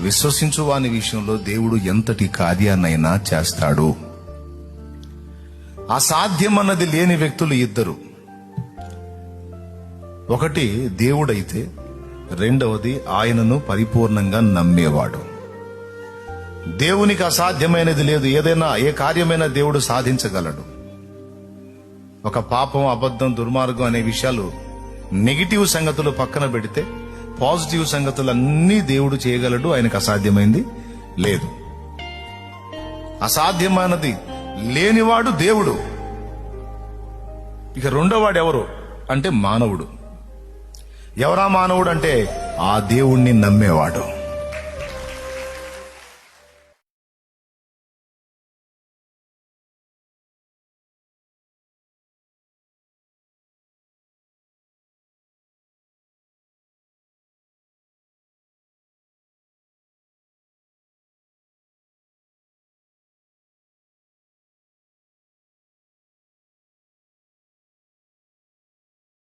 విశ్వసించు వాని విషయంలో దేవుడు ఎంతటి కార్యాన్నైనా చేస్తాడు. అసాధ్యమన్నది లేని వ్యక్తులు ఇద్దరు. ఒకటి దేవుడైతే, రెండవది ఆయనను పరిపూర్ణంగా నమ్మేవాడు. దేవునికి అసాధ్యమైనది లేదు. ఏదైనా ఏ కార్యమైనా దేవుడు సాధించగలడు. ఒక పాపం, అబద్ధం, దుర్మార్గం అనే విషయాలు, నెగిటివ్ సంగతులు పక్కన పెడితే పాజిటివ్ సంగతులన్నీ దేవుడు చేయగలడు. ఆయనకు అసాధ్యమైంది లేదు. అసాధ్యమైనది లేనివాడు దేవుడు. ఇక రెండోవాడు ఎవరు అంటే మానవుడు. ఎవరా మానవుడు అంటే ఆ దేవుణ్ణి నమ్మేవాడు.